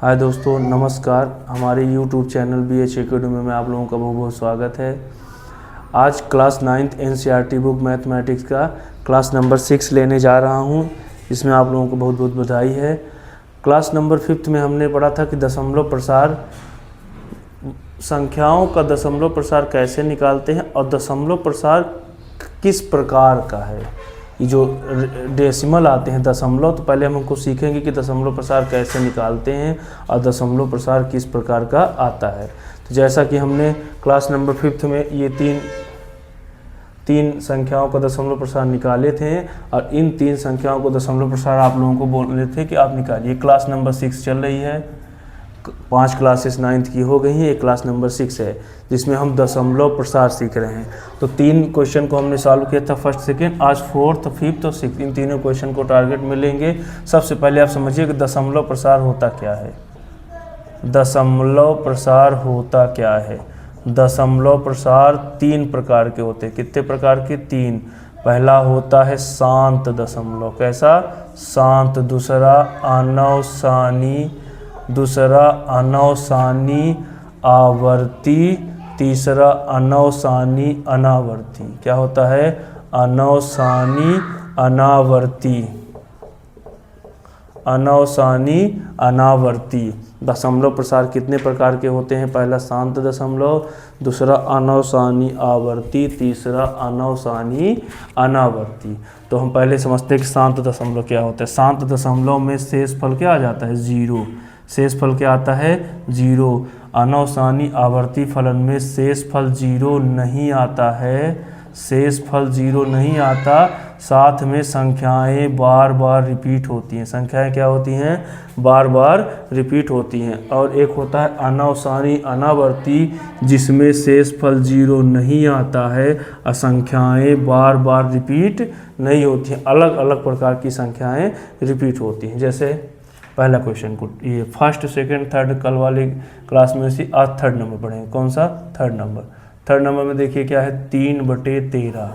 हाय दोस्तों, नमस्कार। हमारे YouTube चैनल BH एकेडमी में आप लोगों का बहुत बहुत स्वागत है। आज class 9th NCERT book mathematics का क्लास नंबर 6 लेने जा रहा हूं। इसमें आप लोगों को बहुत बहुत बधाई है। क्लास नंबर 5th में हमने पढ़ा था कि दशमलव प्रसार, संख्याओं का दशमलव प्रसार कैसे निकालते हैं और दशमलव प्रसार किस प्रकार का है। ये जो डेसिमल आते हैं दशमलव, तो पहले हम उनको सीखेंगे कि दशमलव प्रसार कैसे निकालते हैं और दशमलव प्रसार किस प्रकार का आता है। तो जैसा कि हमने क्लास नंबर 5th में ये तीन संख्याओं का दशमलव प्रसार निकाले थे और इन तीन संख्याओं को दशमलव प्रसार आप लोगों को बोलने थे कि आप निकालिए। क्लास नंबर 6 चल रही है, 5 क्लासेस 9th की हो गई हैं, एक क्लास नंबर 6 है जिसमें हम दशमलव प्रसार सीख रहे हैं। तो 3 क्वेश्चन को हमने सॉल्व किया था, फर्स्ट सेकेंड, आज 4th 5th और 6th, इन तीनों क्वेश्चन को टारगेट मिलेंगे। सबसे पहले आप समझिए कि दशमलव प्रसार होता क्या है। दशमलव प्रसार होता क्या है। दशमलव प्रसार 3 प्रकार के होते हैं। कितने प्रकार के? 3। पहला होता है शांत दशमलव। कैसा? शांत। दूसरा अनवसानी आवर्ती। तीसरा अनवसानी अनावर्ती। क्या होता है? अनवसानी अनावर्ती। दशमलव प्रसार कितने प्रकार के होते हैं? पहला शांत दशमलव, दूसरा अनवसानी आवर्ती, तीसरा अनवसानी अनावर्ती। तो हम पहले समझते हैं कि शांत दशमलव क्या होता है। शांत दशमलव में शेषफल क्या आ जाता है? 0। शेषफल क्या आता है? 0। अनवसानी आवर्ती फलन में शेषफल 0 नहीं आता है। शेषफल 0 नहीं आता, साथ में संख्याएं बार बार रिपीट होती हैं। संख्याएं क्या होती हैं? बार बार रिपीट होती हैं। और एक होता है अनवसानी अनावर्ती, जिसमें शेषफल 0 नहीं आता है और संख्याएं बार बार रिपीट नहीं होती हैं। अलग अलग प्रकार की संख्याएं रिपीट होती हैं। जैसे पहला क्वेश्चन को ये फर्स्ट सेकंड थर्ड कल वाले क्लास में से आज 3rd नंबर पढ़ेंगे। कौन सा? 3rd number. 3rd नंबर में देखिए क्या है? 3/13।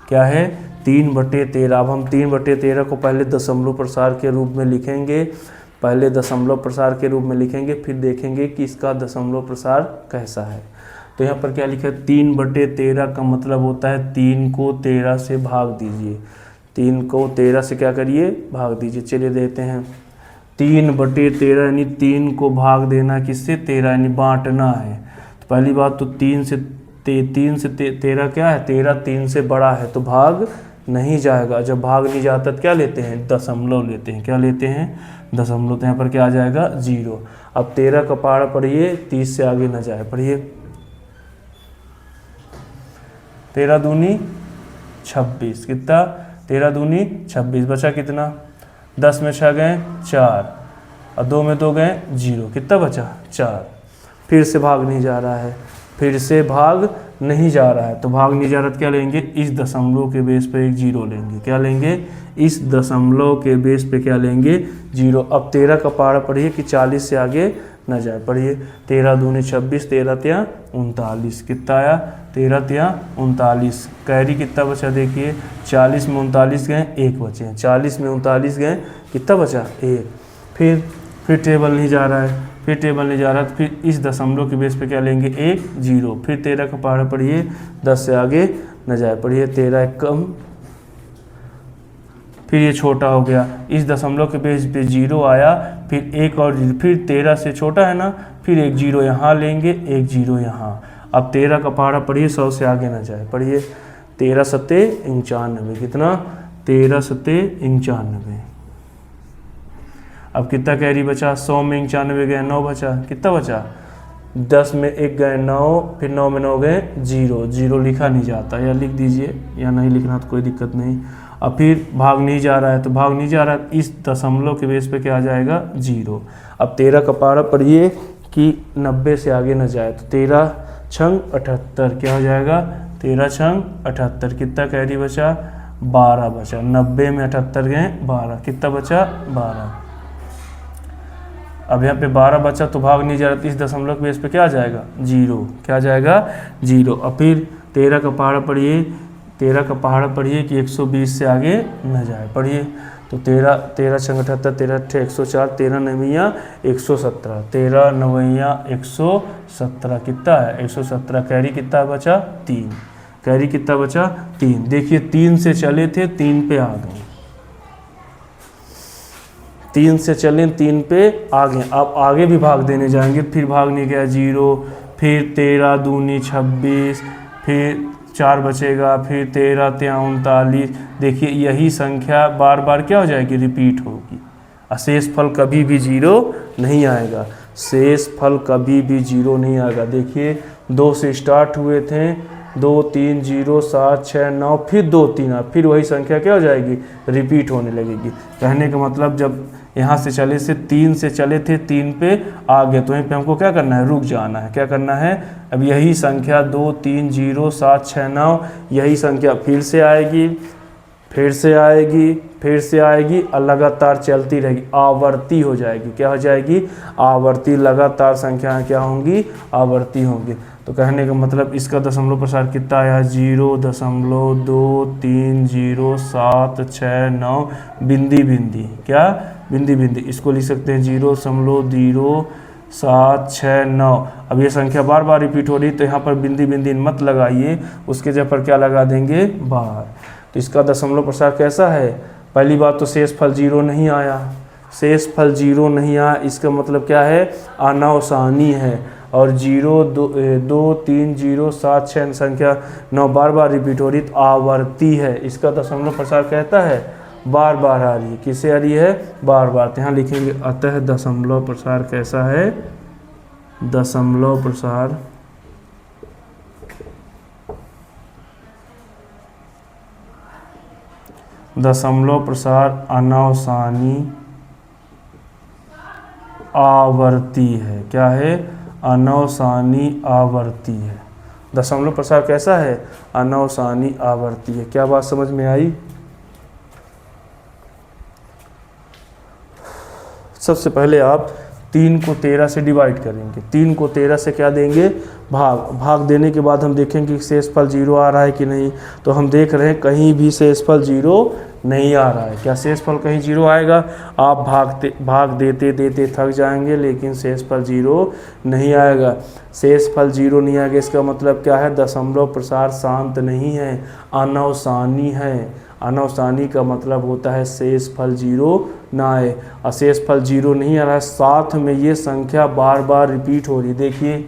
क्या है? 3/13। अब हम 3/13 को पहले दशमलव प्रसार के रूप में लिखेंगे। पहले दशमलव प्रसार के रूप में लिखेंगे, फिर देखेंगे कि इसका दशमलव प्रसार कैसा है। तो यहाँ पर क्या लिखा है? 3/13 का मतलब होता है 3 को 13 से भाग दीजिए। 3 को 13 से क्या करिए? भाग दीजिए। चलिए देते हैं। 3/13 यानी 3 को भाग देना किससे? 13, यानी बांटना है। तो पहली बात तो 3 से 13 क्या है? 13 3 से बड़ा है तो भाग नहीं जाएगा। जब भाग नहीं जाता तो क्या लेते हैं? दशमलव लेते हैं। क्या लेते हैं? दशमलव। तो यहाँ पर क्या आ जाएगा? 0। अब 13 का पहाड़ा पढ़िए, 30 से आगे न जाए। पढ़िए 13 दूनी 26। कितना? 13 दूनी 26। बचा कितना? 10 में 6 गए 4 और 2 में 2 गए 0। कितना बचा? 4। फिर से भाग नहीं जा रहा है। तो भाग नहीं जा रहा तो क्या लेंगे? इस दशमलव के बेस पे एक 0 लेंगे। क्या लेंगे? इस दशमलव के बेस पे क्या लेंगे? 0। अब 13 का पहाड़ा पढ़िए कि 40 से आगे न जाए। पढ़िए 13 दूनी 26, 13 तिया 39। कितना आया? 13 तिया 39। कैरी कितना बचा? देखिए 40 में 39 गए, 1 बचे हैं। 40 में 39 गए, कितना बचा? 1। फिर टेबल नहीं जा रहा है। तो फिर इस दशमलव के बेस पे क्या लेंगे? 1 0। फिर 13 का पहाड़ा पढ़िए, 10 से आगे न जाए। पढ़िए 13 कम, फिर ये छोटा हो गया। इस दशमलव के बेस पे 0 आया, फिर 1 और 0, फिर 13 से छोटा है ना, फिर एक 0 यहाँ लेंगे, एक 0 यहाँ। अब 13 का पहाड़ा पढ़िए, 100 से आगे न जाए। पढ़िए 13 सत्ते 95। कितना? 13 सत्ते 95। अब कितना कैरी बचा? 100 में 95 गए, 9 बचा। कितना बचा? 10 में 1 गए 9, फिर 9 में 9 गए 0। 0 लिखा नहीं जाता, या लिख दीजिए या नहीं लिखना तो कोई दिक्कत नहीं। अब फिर भाग नहीं जा रहा है, तो भाग नहीं जा रहा है, इस दशमलव के बेस पे क्या आ जाएगा? 0। अब 13 का पहाड़ा पढ़िए कि 90 से आगे न जाए। तो 13 छंग 78। क्या हो जाएगा? 13 छंग 78। कितना कैरी बचा? 12 बचा। 90 में 78 गए 12। कितना बचा? 12। अब यहाँ पे 12 बचा तो भाग नहीं जा रहा, इस दशमलव के बेस पे क्या आ जाएगा? 0। क्या आ जाएगा? 0। और फिर 13 का पहाड़ा पढ़िए कि 120 से आगे न जाए। पढ़िए तो 13 13 छंग 78, 13 अट्ठे 104, 13 नवैया 117, 13 नवैया 117 कितना है 117। कैरी कितना बचा 3, कैरी कितना बचा 3। देखिए 3 से चले थे 3 पे आ गए, 3 से चले 3 पे आ गए। अब आगे भी भाग देने जाएंगे, फिर भाग नहीं गया 0, फिर 13 दूनी 26, फिर 4 बचेगा, फिर 13 3 39। देखिए यही संख्या बार बार क्या हो जाएगी, रिपीट होगी। शेष फल कभी भी 0 नहीं आएगा, शेष फल कभी भी 0 नहीं आएगा। देखिए 2 से स्टार्ट हुए थे, 2 3 0 7 6 9, फिर 2 3, फिर वही संख्या क्या हो जाएगी, रिपीट होने लगेगी। कहने का मतलब जब यहाँ से चले से 3 से चले थे 3 पे आ गए, तो वहीं पे हमको क्या करना है, रुक जाना है। क्या करना है, अब यही संख्या 2 3 0 7 6 9, यही संख्या फिर से आएगी, फिर से आएगी, फिर से आएगी और लगातार चलती रहेगी, आवर्ती हो जाएगी। क्या हो जाएगी, आवर्ती। लगातार संख्याएं क्या होंगी, आवर्ती होंगी। तो कहने का मतलब इसका दशमलव प्रसार कितना आया, 0.230769 बिंदी बिंदी, क्या बिंदी बिंदी। इसको लिख सकते हैं 0.0769। अब ये संख्या बार बार रिपीट हो रही, तो यहाँ पर बिंदी बिंदी मत लगाइए, उसके जगह पर क्या लगा देंगे, बार। तो इसका दशमलव प्रसार कैसा है, पहली बात तो शेष फल 0 नहीं आया, शेष फल 0 नहीं आया, इसका मतलब क्या है, अनावसानी है। और 0 2 3 0 7 6 संख्या 9 बार बार रिपीट हो रही, तो आवर्ती है। इसका दशमलव प्रसार कहता है बार बार आ रही है, किसे आ रही है, बार बार। तो यहाँ लिखेंगे अतः दशमलव प्रसार कैसा है, दशमलव प्रसार दशमलव प्रसार अनावसानी आवर्ती है। क्या है, अनावसानी आवर्ती है। दशमलव प्रसार कैसा है, अनावसानी आवर्ती है। क्या बात समझ में आई। सबसे पहले आप 3 को 13 से डिवाइड करेंगे, 3 को 13 से क्या देंगे, भाग देने के बाद हम देखेंगे कि शेषफल 0 आ रहा है कि नहीं। तो हम देख रहे हैं कहीं भी शेषफल 0 नहीं आ रहा है। क्या शेषफल कहीं 0 आएगा, आप भाग देते देते थक जाएंगे, लेकिन शेषफल 0 नहीं आएगा। शेषफल 0 नहीं आएगा, इसका मतलब क्या है, दशमलव प्रसार शांत नहीं है, अनावसानी है। अनावसानी का मतलब होता है शेषफल 0 ना आए। और शेषफल 0 नहीं आ रहा है, साथ में ये संख्या बार बार रिपीट हो रही। देखिए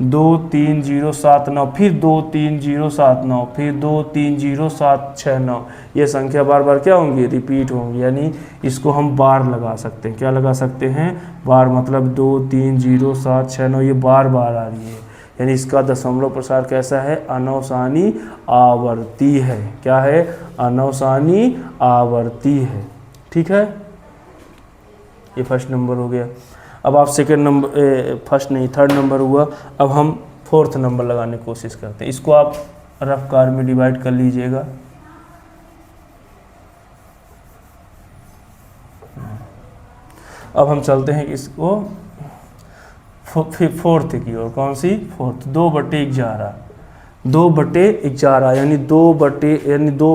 2 3 0 7 9, फिर 2 3 0 7 9, फिर 2 3 0 7 6 9, ये संख्या बार बार क्या होंगी, रिपीट होंगी। यानी इसको हम बार लगा सकते हैं। क्या लगा सकते हैं, बार। मतलब 2 3 0 7 6 9 ये बार बार आ रही है, यानी इसका दशमलव प्रसार कैसा है, अनावसानी आवर्ती है। क्या है, अनावसानी आवर्ती है। ठीक है, ये फर्स्ट नंबर हो गया। अब आप सेकंड नंबर, फर्स्ट नहीं थर्ड नंबर हुआ। अब हम फोर्थ नंबर लगाने की कोशिश करते हैं। इसको आप रफ कार में डिवाइड कर लीजिएगा। अब हम चलते हैं इसको फोर्थ की ओर। कौन सी, फोर्थ। 2/11, 2/11 यानी 2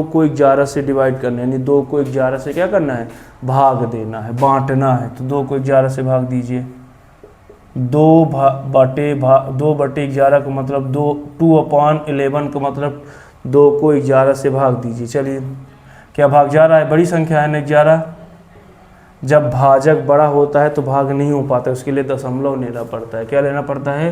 को 11 से डिवाइड करना है, यानी 2 को 11 से क्या करना है, भाग देना है, बांटना है। तो 2 को 11 से भाग दीजिए। 2/11 का मतलब 2/11 का मतलब 2 को 11 से भाग दीजिए। चलिए, क्या भाग जा रहा है, बड़ी संख्या है ना 11। जब भाजक बड़ा होता है तो भाग नहीं हो पाता है, उसके लिए दशमलव लेना पड़ता है। क्या लेना पड़ता है,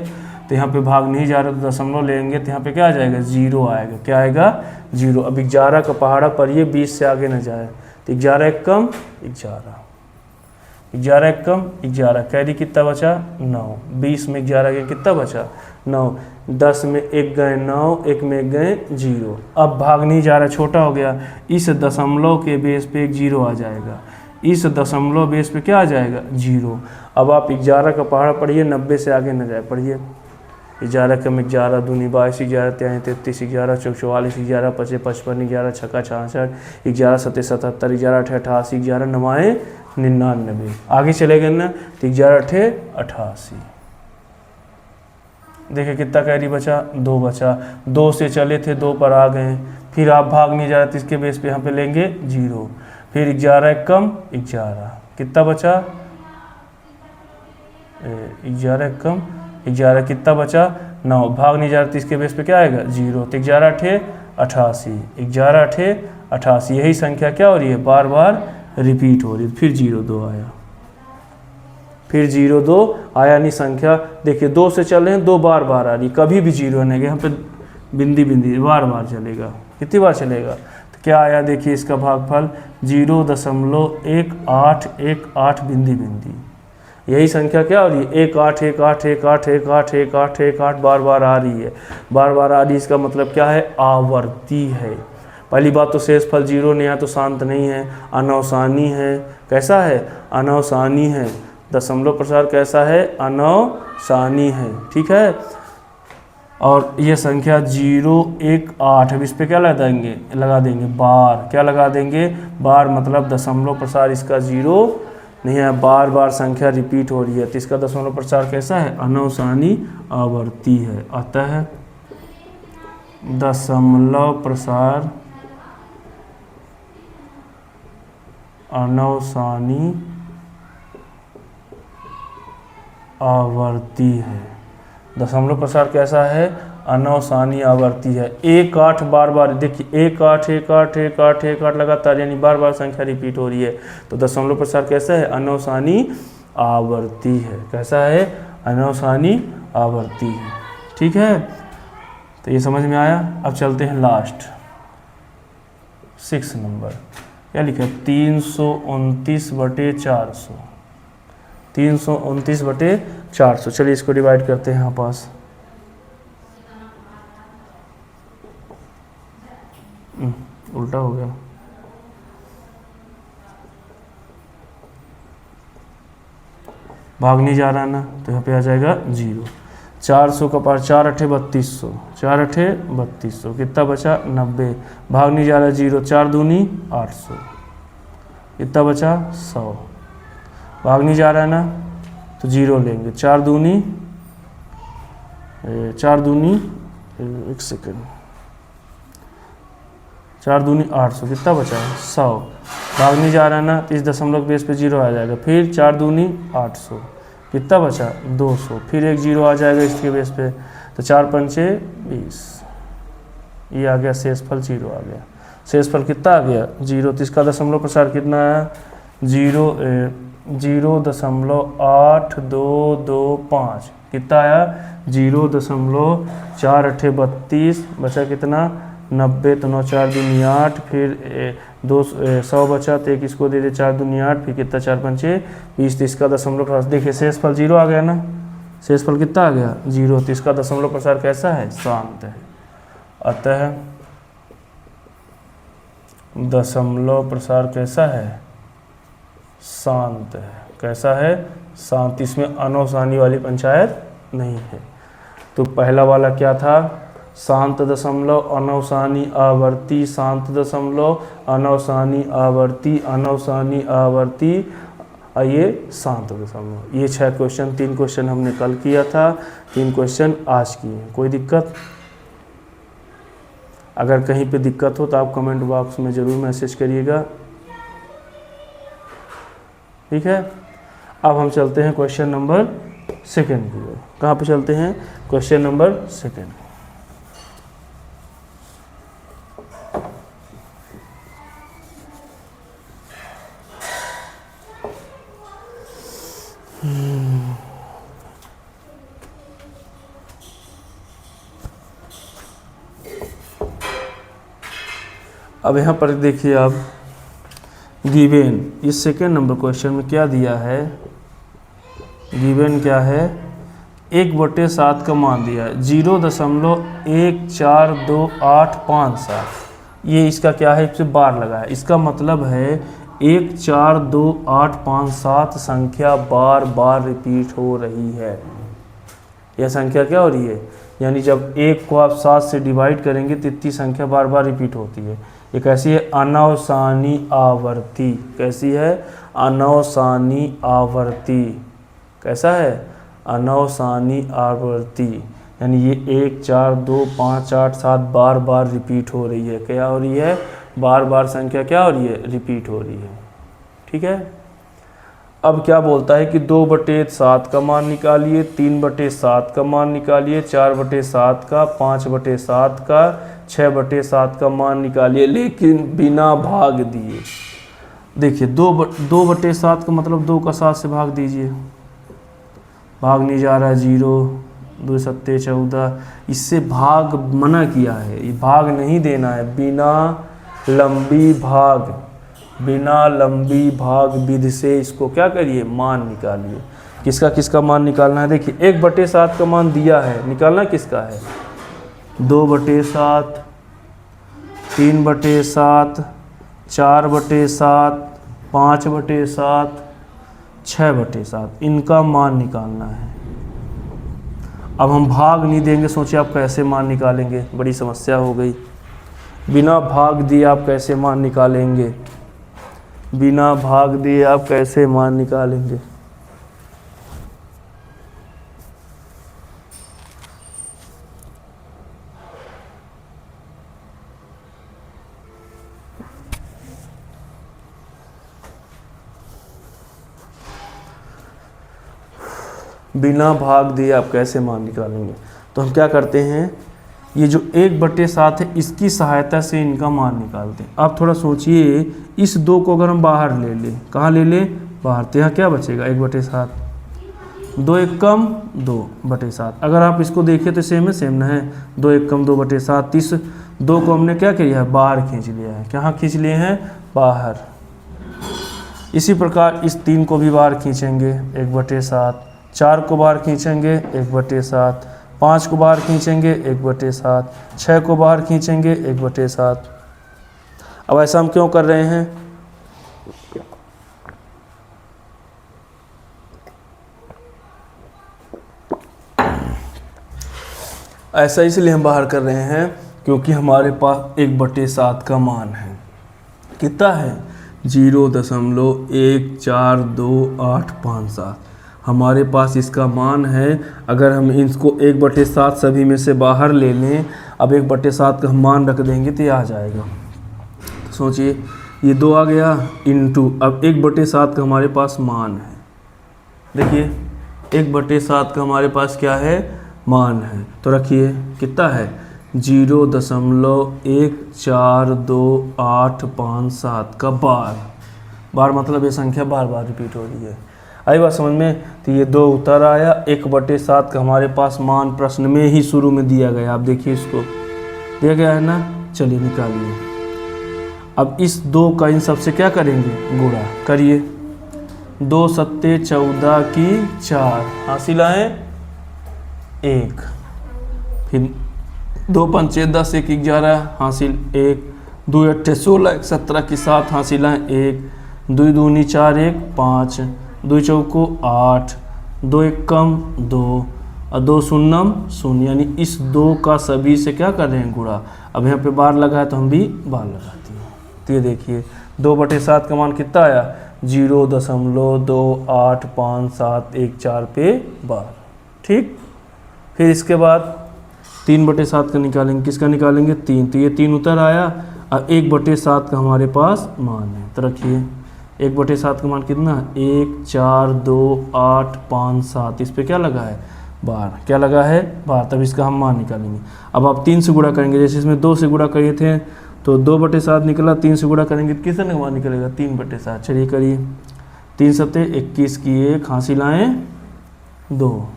तो यहाँ पे भाग नहीं जा रहा तो दशमलव लेंगे, तो यहाँ पे क्या आ जाएगा, 0 आएगा। क्या आएगा, 0। अब 11 का पहाड़ा पर ये 20 से आगे न जाए, तो 11 एक कम 11, 11 एक कम 11, कैरी कितना बचा, 9। 20 में 11 गए, कितना बचा, 9। 10 में 1 गए 9, 1 में गए 0। अब भाग नहीं जा रहा, छोटा हो गया। इस दशमलव के बेस पे एक 0 आ जाएगा, इस दशमलव बेस पे क्या आ जाएगा, 0। अब आप 11 का पहाड़ा पढ़िए, 90 से आगे न जाए, पढ़िए। 11 कम 11, दूनी 22, 11 तिहाई 33, 11 चौक 44, 11 पचे 55, 11 छक्का 66, 11 सत्ते 77, 11 अठे 88, 11 नवाए 99। आगे चले गए ना, तो 11 अठे 88। देखिए कितना कैरी बचा, 2 बचा। 2 से चले थे, 2 पर आ गए। फिर आप भाग नहीं जा रहे, तो इसके बेस पे यहाँ पे लेंगे 0। फिर 11 कम 11, कितना बचा 11 कम 11, कितना बचा 9, भाग नहीं जा रहा तो इसके बेस पे क्या आएगा 0, तो 11 अठे 88, 11 अठे 88, यही संख्या क्या हो रही है बार बार रिपीट हो रही है। फिर 02 आया, फिर 02 आया नहीं संख्या, देखिए 2 से चल रहे हैं, 2 बार बार आ रही, कभी भी 0 नहीं गया, यहाँ पे बिंदी बिंदी बार बार चलेगा, कितनी बार चलेगा, तो क्या आया देखिए इसका भागफल 0.1818 बिंदी बिंदी, यही संख्या क्या हो रही है 181818181818 बार बार आ रही है, बार बार आ रही है, इसका मतलब क्या है आवर्ती है। पहली बात तो शेषफल 0 नहीं है तो शांत नहीं है, अनवसानी है, कैसा है अनवसानी है, दशमलव प्रसार कैसा है अनवसानी है, ठीक है। और ये संख्या 018, अब इस पे क्या लगा देंगे बार, क्या लगा देंगे बार, मतलब दशमलव प्रसार इसका 0 नहीं है, बार बार संख्या रिपीट हो रही है, तो इसका दशमलव प्रसार कैसा है अनवसानी आवर्ती है। अतः दशमलव प्रसार अनवसानी आवर्ती है, दशमलव प्रसार कैसा है अनवसानी आवर्ती है। 18 बार बार देखिए 18181818 लगातार, यानी बार बार संख्या रिपीट हो रही है, तो दशमलव प्रसार कैसा है अनवसानी आवर्ती है, कैसा है अनवसानी आवर्ती है, ठीक है। तो ये समझ में आया। अब चलते हैं लास्ट 6 नंबर, क्या लिखा है 329/400, 329/400। चलिए इसको डिवाइड करते हैं यहाँ पास, उल्टा हो गया, भाग नहीं जा रहा ना, तो यहाँ पे आ जाएगा 0। 400 का पार 4 अठे 3200, 4 अठे 3200, कितना बचा 90, भाग नहीं जा रहा 0, 4 दूनी 800, कितना बचा 100, भाग नहीं जा रहा है ना तो 0 लेंगे, 4 दूनी 1 सेकेंड, 4 दूनी 800, कितना बचा 100, भाग नहीं जा रहा है ना तो इस दशमलव बेस पे 0 आ जाएगा, फिर 4 दूनी 800, कितना बचा 200, फिर एक 0 आ जाएगा इसके बेस पे, तो 4 पंचे 20, ये आ गया शेषफल 0 आ गया, शेषफल कितना आ गया 0, तो इसका दशमलव प्रसार कितना है 0.8225, कितना आया 0.4 अठे 32, बचा कितना 90, तो 9 4 दूनी 8, फिर 100 बचा तो एक इसको दे दे 4 दूनी 8, फिर कितना 4 पंचे 20, तो इसका दशमलव प्रसार देखिए शेषफल 0 आ गया ना, शेषफल कितना आ गया 0, तो इसका दशमलव प्रसार कैसा है शांत है। अतः दशमलव प्रसार कैसा है शांत है, कैसा है शांत, इसमें अनवसानी वाली पंचायत नहीं है। तो पहला वाला क्या था शांत दशमलव अनवसानी आवर्ती, शांत दशमलव अनवसानी आवर्ती, अनवसानी आवर्ती, ये शांत दशमलव। ये 6 क्वेश्चन, 3 क्वेश्चन हमने कल किया था, 3 क्वेश्चन आज किए। कोई दिक्कत? अगर कहीं पे दिक्कत हो तो आप कमेंट बॉक्स में ज़रूर मैसेज करिएगा, ठीक है। अब हम चलते हैं क्वेश्चन नंबर 2 की ओर। कहाँ पे चलते हैं? Question number 2। अब यहाँ पर देखिए आप गिवन, इस 2 नंबर क्वेश्चन में क्या दिया है, गिवन क्या है 1/7 का मान दिया है 0.142857, ये इसका क्या है इससे बार लगा है, इसका मतलब है 142857 संख्या बार बार रिपीट हो रही है। यह संख्या क्या हो रही है, यानी जब 1 को आप 7 से डिवाइड करेंगे तो इतनी संख्या बार बार रिपीट होती है। ये कैसी है? अनवसानी आवर्ती। कैसी है? अनवसानी आवर्ती। कैसा है? अनवसानी आवर्ती, यानी ये 1 4 2 5 8 7 बार बार रिपीट हो रही है। क्या हो रही है? बार बार संख्या क्या हो रही है, रिपीट हो रही है। ठीक है, अब क्या बोलता है कि 2/7 का मान निकालिए, 3/7 का मान निकालिए, 4/7 का, 5/7 का, 6/7 का मान निकालिए, लेकिन बिना भाग दिए। देखिए 2/7 का मतलब 2 का 7 से भाग दीजिए, भाग नहीं जा रहा है, 0, 2 सत्ते 14, इससे भाग मना किया है, ये भाग नहीं देना है। बिना लंबी भाग विधि से इसको क्या करिए, मान निकालिए। किसका किसका मान निकालना है, देखिए 1/7 का मान दिया है, निकालना किसका है, 2/7, 3/7, 4/7, 5/7, 6/7, इनका मान निकालना है। अब हम भाग नहीं देंगे, सोचिए आप कैसे मान निकालेंगे, बड़ी समस्या हो गई। बिना भाग दिए आप कैसे मान निकालेंगे, बिना भाग दिए आप कैसे मान निकालेंगे। बिना भाग दिए आप कैसे मान निकालेंगे। तो हम क्या करते हैं, ये जो 1/7 है इसकी सहायता से इनका मान निकालते हैं। आप थोड़ा सोचिए, इस 2 को अगर हम बाहर ले लें, कहाँ ले लें, बाहर, तो यहाँ क्या बचेगा, 1/7, 2 एक कम 2/7। अगर आप इसको देखिए तो सेम है, सेम ना है, 2 एक कम 2/7। इस 2 को हमने क्या किया है, बाहर खींच लिया है, कहाँ खींच लिए हैं, बाहर। इसी प्रकार इस 3 को भी बाहर खींचेंगे, 1/7, 4 को बाहर खींचेंगे, 1/7, 5 को बाहर खींचेंगे, 1/7, 6 को बाहर खींचेंगे, 1/7। अब ऐसा हम क्यों कर रहे हैं, ऐसा इसलिए हम बाहर कर रहे हैं क्योंकि हमारे पास 1/7 का मान है, कितना है, 0.142857 हमारे पास इसका मान है। अगर हम इसको 1/7 सभी में से बाहर ले लें, अब 1/7 का हम मान रख देंगे तो ये आ जाएगा। तो सोचिए ये 2 आ गया इंटू, अब 1/7 का हमारे पास मान है। देखिए 1/7 का हमारे पास क्या है, मान है। तो रखिए कितना है, 0.142857 का बार मतलब ये संख्या बार बार रिपीट हो रही है। आई बात समझ में। तो ये 2 उत्तर आया। 1/7 का हमारे पास मान प्रश्न में ही शुरू में दिया गया, आप देखिए इसको दिया गया है ना। चलिए निकालिए। अब इस 2 का इन सबसे क्या करेंगे, गुणा करिए। 2 सत्ते 14 की 4 हासिल आए 1, फिर 2 पंचे 10 1 11 हासिल 1, 2 अट्ठे 16 17 की 7 हासिल आए 1, 2 दूनी 4 1 5, 2 चौको 8, 2 एक कम 2 और 2 शून्यम 0, यानी इस 2 का सभी से क्या कर रहे हैं, गुणा। अब यहाँ पे बार लगा है तो हम भी बार लगाते हैं। तो ये देखिए 2/7 का मान कितना आया, 0.285714 पे बार। ठीक, फिर इसके बाद 3/7 का निकालेंगे, किसका निकालेंगे, 3। तो ये 3 उतर आया और 1/7 का हमारे पास मान है। तो रखिए 1/7 का मान कितना, 1428557, इस पे क्या लगा है, बार। क्या लगा है, बार। तब इसका हम मान निकालेंगे। अब आप 3 से गुणा करेंगे, जैसे इसमें 2 से गुणा किए थे तो 2/7 निकला, 3 से गुणा करेंगे तो किसने मान निकलेगा, 3/7। चलिए करिए, 3 सत्ते 21 की 1 हासिल आए 2,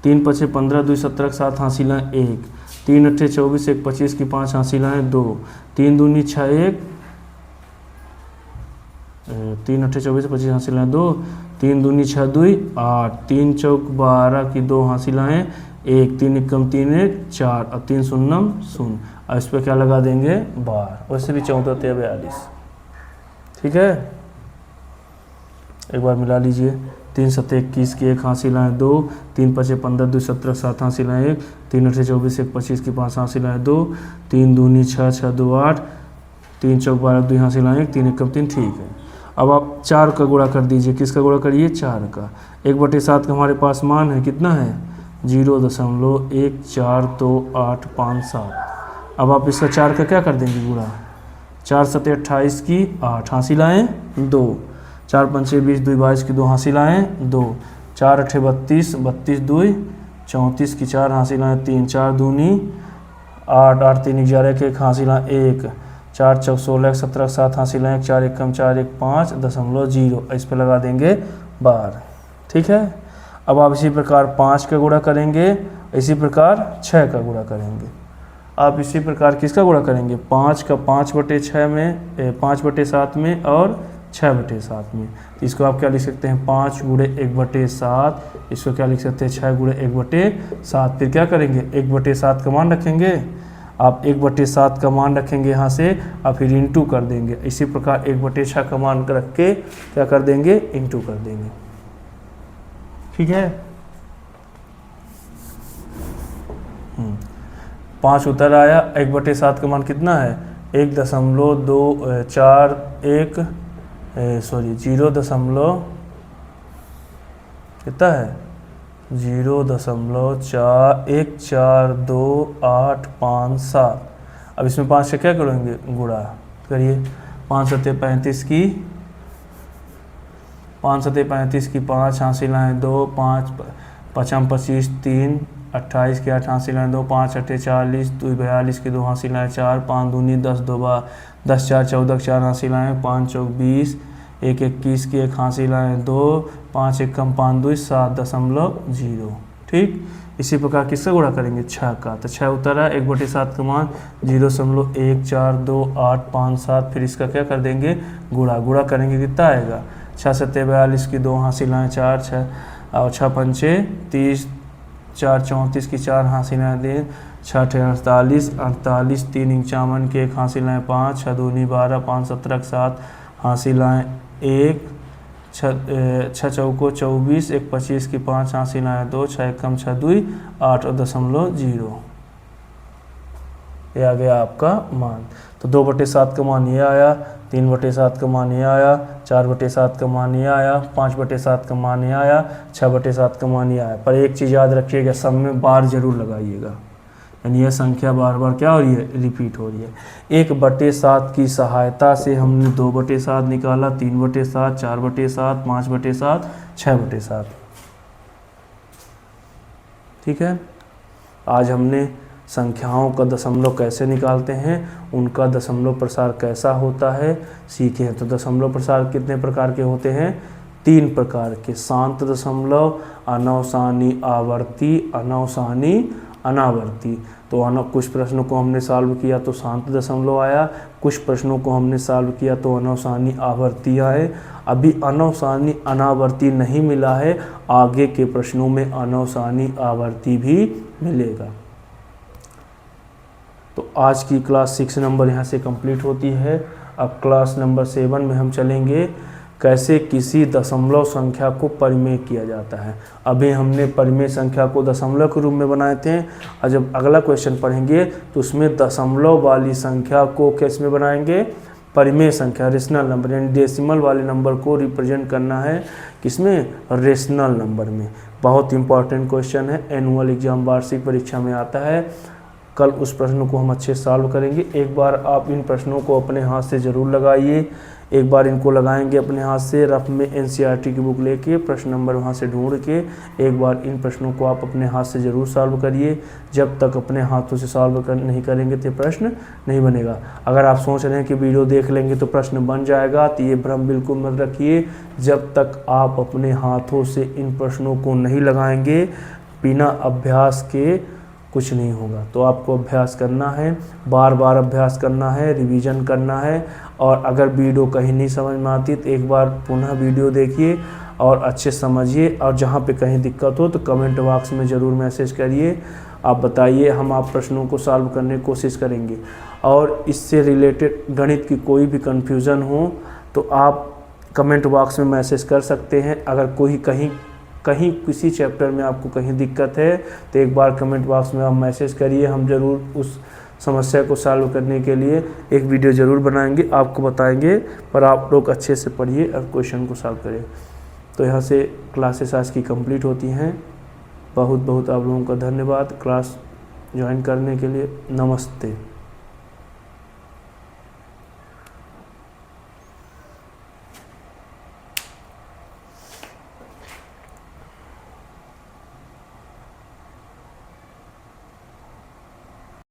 3 पचे 15 2 17 7 हासिल आए 1, 3 अट्ठे 24 1 25 की 5 हासिल आए 2, 3 दूनी 6 1 3 अट्ठे 24 25 हासिल आए 2, 3 दूनी 6 2 8, 3 चौक 12 की 2 हासिल आए 1, 3 एकम 3 1 4 और 3 शून्यम 0। और इस पर क्या लगा देंगे, बार। वैसे भी 14 × 42। ठीक है, एक बार मिला लीजिए। 3 सत्ते 21 की 1 हासिल आए 2, 3 पचे 15 2 17 7 हासिल आए 1, 3 अट्ठे 24 1 25 की 5 हासिल आए 2, 3 दूनी 6 6 2 8, 3 चौक 12 2 हासिल आए 1, 3 एकम 3। ठीक है, अब आप 4 का गुणा कर दीजिए। किसका गुणा करिए, 4 का। 1/7 का हमारे पास मान है कितना है, 0.142857। अब आप इसका 4 का क्या कर देंगे, गुणा। 4 सते 28 की 8 हासिल लाएँ 2, 4 पंचे 20 2 22 की 2 हासिल लाएँ 2, 4 अठे 32 32 2 34 की 4 हासिल लाएँ 3, 4 दूनी 8 8 3 11 के 1 हासिल लाएँ 1, 4 चौक 16 17 7 हासिल लाएँ 4 1 कम 4 1 5.0 इस पे लगा देंगे बार। ठीक है। अब आप इसी प्रकार 5 का गुणा करेंगे, इसी प्रकार 6 का गुणा करेंगे। आप इसी प्रकार किसका गुणा करेंगे 5 का 5/6 में 5/7 में और 6/7 में। तो इसको आप क्या लिख सकते हैं 5 गुणे 1/7, इसको क्या लिख सकते हैं 6 गुणे 1/7। फिर क्या करेंगे 1/7 का मान रखेंगे, आप 1/7 का मान रखेंगे यहाँ से, आप फिर इंटू कर देंगे। इसी प्रकार 1/6 का मान रख के क्या कर देंगे इंटू कर देंगे। ठीक है। 5 उत्तर आया, 1/7 का मान कितना है 1.241 0. कितना है 0.142857। अब इसमें 5 से क्या करेंगे गुणा करिए। 5 सते 35 की 5 हासिल लाएँ 2, 5 5 25 3 28 की 8 हासिल लाएँ 2, 5 अठे 40 2 42 की 2 हासिल लाएँ 4, 5 दूनी 10 2 10 4 14 की 4 हासिल लाएँ 5 चौक 20 1 21 की 1 हासिल लाएँ 2, 5 1 कम 5 2 7.0। ठीक। इसी प्रकार किससे गुणा करेंगे 6 का, तो 6 उतरा 1/7 का मान 0.142857। फिर इसका क्या कर देंगे गुणा करेंगे कितना आएगा 6 सते 42 की 2 हासिल लाएँ 4 6 और 6 पंचे 30 4 34 की 4 हासिल लाएँ 3, 6 अठे 48 48 3 51 की 1 हासिल लाएँ 5, 6 दूनी 12 5 17 7 हासिल लाएँ 1, 6 चौको 24 1 25 की 5 हासिल लाएँ 2, 6 1 कम 6 2 8.0। ये आ गया आपका मान। तो 2/7 का मान ये आया, 3/7 का मान ये आया, 4/7 का मान ये आया, 5/7 का मान ये आया, 6/7 का मान ये आया। पर एक चीज़ याद रखिएगा, सब में बार जरूर लगाइएगा, यानी यह संख्या बार बार क्या हो रही है रिपीट हो रही है। 1/7 की सहायता से हमने 2/7 निकाला, 3/7 4/7 5/7 6/7। ठीक है। आज हमने संख्याओं का दशमलव कैसे निकालते हैं, उनका दशमलव प्रसार कैसा होता है सीखे हैं। तो दशमलव प्रसार कितने प्रकार के होते हैं 3 प्रकार के, शांत दशमलव, अनवसानी आवर्ती, अनवसानी अनावर्ती। तो कुछ प्रश्नों को हमने सॉल्व किया तो शांत दशमलव आया, कुछ प्रश्नों को हमने सॉल्व किया तो अनवसानी आवर्ती आए। अभी अनवसानी अनावर्ती नहीं मिला है, आगे के प्रश्नों में अनवसानी आवर्ती भी मिलेगा। तो आज की क्लास 6 नंबर यहाँ से कंप्लीट होती है। अब क्लास नंबर 7 में हम चलेंगे कैसे किसी दशमलव संख्या को परिमेय किया जाता है। अभी हमने परिमेय संख्या को दशमलव के रूप में बनाए थे, और जब अगला क्वेश्चन पढ़ेंगे तो उसमें दशमलव वाली संख्या को किस में बनाएंगे परिमेय संख्या, रेशनल नंबर, यानी डेसिमल वाले नंबर को रिप्रेजेंट करना है किसमें रेशनल नंबर में। बहुत इंपॉर्टेंट क्वेश्चन है, एनुअल एग्जाम वार्षिक परीक्षा में आता है। कल उस प्रश्न को हम अच्छे सॉल्व करेंगे। एक बार आप इन प्रश्नों को अपने हाथ से ज़रूर लगाइए, एक बार इनको लगाएंगे अपने हाथ से, रफ में एनसीईआरटी की बुक लेके प्रश्न नंबर वहाँ से ढूंढ के एक बार इन प्रश्नों को आप अपने हाथ से ज़रूर सॉल्व करिए। जब तक अपने हाथों से सॉल्व नहीं करेंगे तो प्रश्न नहीं बनेगा। अगर आप सोच रहे हैं कि वीडियो देख लेंगे तो प्रश्न बन जाएगा, तो ये भ्रम बिल्कुल मत रखिए। जब तक आप अपने हाथों से इन प्रश्नों को नहीं लगाएंगे, बिना अभ्यास के कुछ नहीं होगा। तो आपको अभ्यास करना है, बार बार अभ्यास करना है, रिवीजन करना है। और अगर वीडियो कहीं नहीं समझ में आती तो एक बार पुनः वीडियो देखिए और अच्छे समझिए, और जहाँ पे कहीं दिक्कत हो तो कमेंट बॉक्स में ज़रूर मैसेज करिए, आप बताइए, हम आप प्रश्नों को सॉल्व करने की कोशिश करेंगे। और इससे रिलेटेड गणित की कोई भी कन्फ्यूज़न हो तो आप कमेंट बॉक्स में मैसेज कर सकते हैं। अगर कोई कहीं किसी चैप्टर में आपको कहीं दिक्कत है तो एक बार कमेंट बॉक्स में आप मैसेज करिए, हम ज़रूर उस समस्या को सॉल्व करने के लिए एक वीडियो ज़रूर बनाएंगे, आपको बताएंगे। पर आप लोग अच्छे से पढ़िए और क्वेश्चन को सॉल्व करें। तो यहाँ से क्लासेस आज की कंप्लीट होती हैं। बहुत बहुत आप लोगों का धन्यवाद क्लास ज्वाइन करने के लिए। नमस्ते।